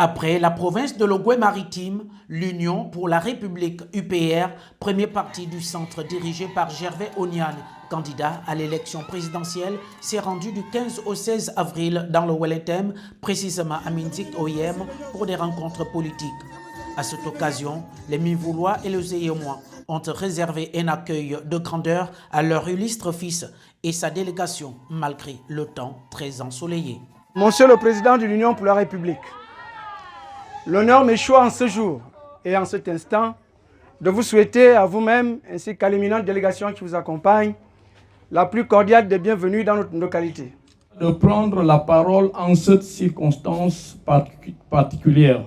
Après la province de l'Ogooué-Maritime, l'Union pour la République UPR, premier parti du centre dirigé par Gervais Oniane, candidat à l'élection présidentielle, s'est rendu du 15 au 16 avril dans le Wellington, précisément à Minzik OIM, pour des rencontres politiques. À cette occasion, les Mivoulois et les Eyémois ont réservé un accueil de grandeur à leur illustre fils et sa délégation, malgré le temps très ensoleillé. Monsieur le Président de l'Union pour la République, l'honneur m'échoit en ce jour et en cet instant de vous souhaiter à vous-même ainsi qu'à l'éminente délégation qui vous accompagne la plus cordiale des bienvenues dans notre localité. De prendre la parole en cette circonstance particulière,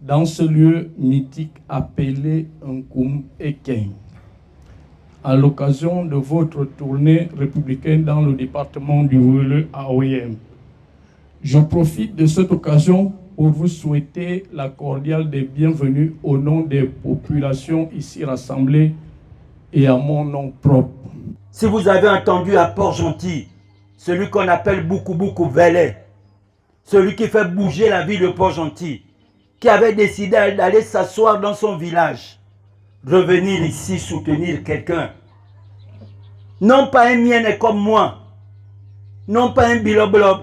dans ce lieu mythique appelé Nkoum Eken, à l'occasion de votre tournée républicaine dans le département du Wele à OIM. Je profite de cette occasion pour vous souhaiter la cordiale des bienvenus au nom des populations ici rassemblées et à mon nom propre. Si vous avez entendu à Port-Gentil, celui qu'on appelle Boukouboukou Velay, celui qui fait bouger la ville de Port-Gentil, qui avait décidé d'aller s'asseoir dans son village, revenir ici soutenir quelqu'un, non pas un mienne comme moi, non pas un biloblob,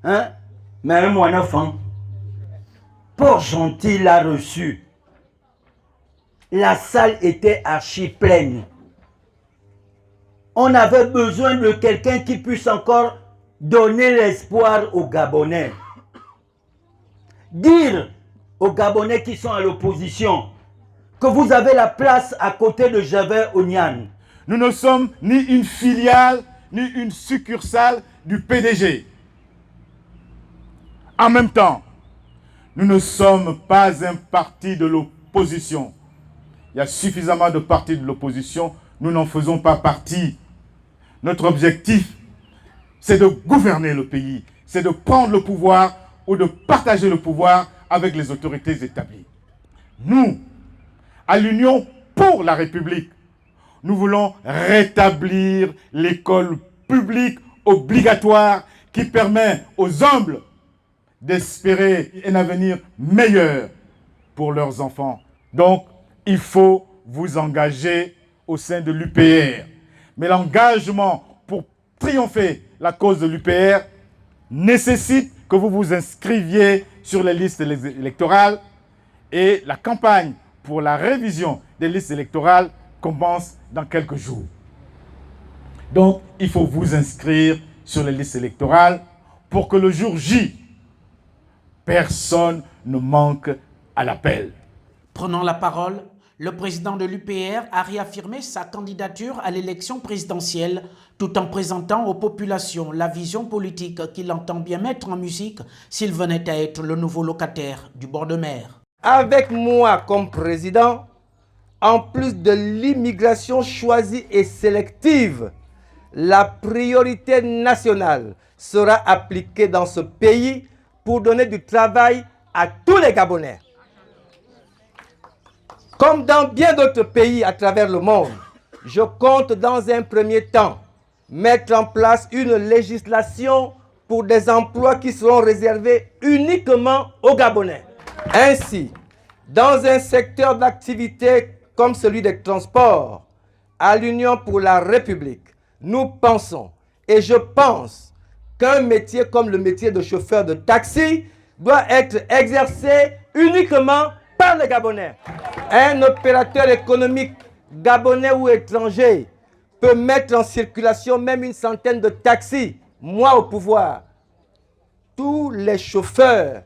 hein, mais un mon enfant. Port-Gentil l'a reçu. La salle était archi pleine. On avait besoin de quelqu'un qui puisse encore donner l'espoir aux Gabonais. Dire aux Gabonais qui sont à l'opposition que vous avez la place à côté de Gervais Oniane. Nous ne sommes ni une filiale, ni une succursale du PDG. En même temps, nous ne sommes pas un parti de l'opposition. Il y a suffisamment de partis de l'opposition, nous n'en faisons pas partie. Notre objectif, c'est de gouverner le pays, c'est de prendre le pouvoir ou de partager le pouvoir avec les autorités établies. Nous, à l'Union pour la République, nous voulons rétablir l'école publique obligatoire qui permet aux humbles d'espérer un avenir meilleur pour leurs enfants. Donc, il faut vous engager au sein de l'UPR. Mais l'engagement pour triompher la cause de l'UPR nécessite que vous vous inscriviez sur les listes électorales et la campagne pour la révision des listes électorales commence dans quelques jours. Donc, il faut vous inscrire sur les listes électorales pour que le jour J, personne ne manque à l'appel. Prenant la parole, le président de l'UPR a réaffirmé sa candidature à l'élection présidentielle tout en présentant aux populations la vision politique qu'il entend bien mettre en musique s'il venait à être le nouveau locataire du bord de mer. Avec moi comme président, en plus de l'immigration choisie et sélective, la priorité nationale sera appliquée dans ce pays pour donner du travail à tous les Gabonais. Comme dans bien d'autres pays à travers le monde, je compte dans un premier temps mettre en place une législation pour des emplois qui seront réservés uniquement aux Gabonais. Ainsi, dans un secteur d'activité comme celui des transports, à l'Union pour la République, nous pensons et je pense qu'un métier comme le métier de chauffeur de taxi doit être exercé uniquement par les Gabonais. Un opérateur économique gabonais ou étranger peut mettre en circulation même une centaine de taxis, moi au pouvoir. Tous les chauffeurs,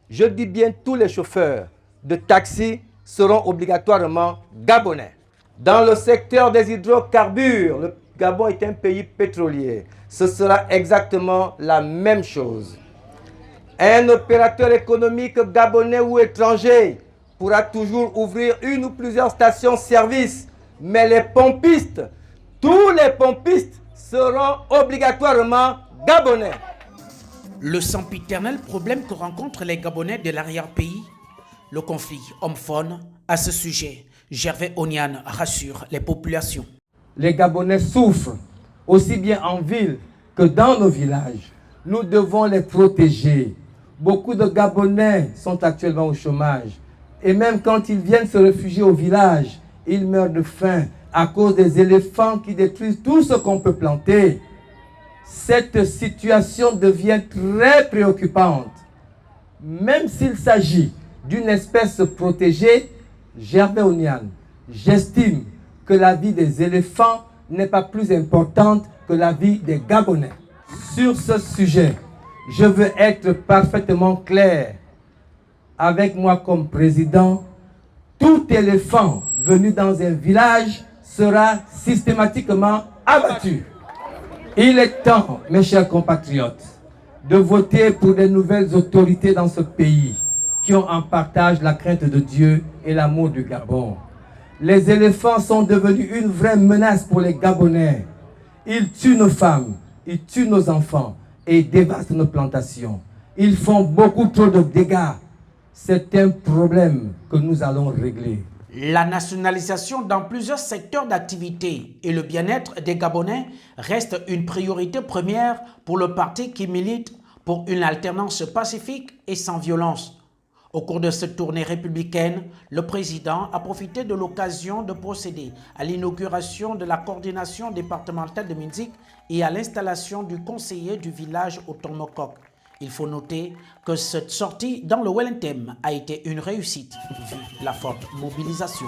je dis bien tous les chauffeurs de taxi seront obligatoirement gabonais. Dans le secteur des hydrocarbures, le Gabon est un pays pétrolier. Ce sera exactement la même chose. Un opérateur économique gabonais ou étranger pourra toujours ouvrir une ou plusieurs stations-service, mais les pompistes, tous les pompistes seront obligatoirement gabonais. Le sempiternel problème que rencontrent les Gabonais de l'arrière-pays, le conflit homme-faune, à ce sujet, Gervais Oniane rassure les populations. Les Gabonais souffrent, aussi bien en ville que dans nos villages. Nous devons les protéger Beaucoup de Gabonais sont actuellement au chômage. Et même quand ils viennent se réfugier au village, ils meurent de faim à cause des éléphants qui détruisent tout ce qu'on peut planter. Cette situation devient très préoccupante. Même s'il s'agit d'une espèce protégée, Gervais Onyan, j'estime que la vie des éléphants n'est pas plus importante que la vie des Gabonais. Sur ce sujet, je veux être parfaitement clair. Avec moi comme président, tout éléphant venu dans un village sera systématiquement abattu. Il est temps, mes chers compatriotes, de voter pour de nouvelles autorités dans ce pays qui ont en partage la crainte de Dieu et l'amour du Gabon. Les éléphants sont devenus une vraie menace pour les Gabonais. Ils tuent nos femmes, ils tuent nos enfants et ils dévastent nos plantations. Ils font beaucoup trop de dégâts. C'est un problème que nous allons régler. La nationalisation dans plusieurs secteurs d'activité et le bien-être des Gabonais reste une priorité première pour le parti qui milite pour une alternance pacifique et sans violence. Au cours de cette tournée républicaine, le président a profité de l'occasion de procéder à l'inauguration de la coordination départementale de Minzik et à l'installation du conseiller du village au Tomokok. Il faut noter que cette sortie dans le Wellington a été une réussite vu la forte mobilisation.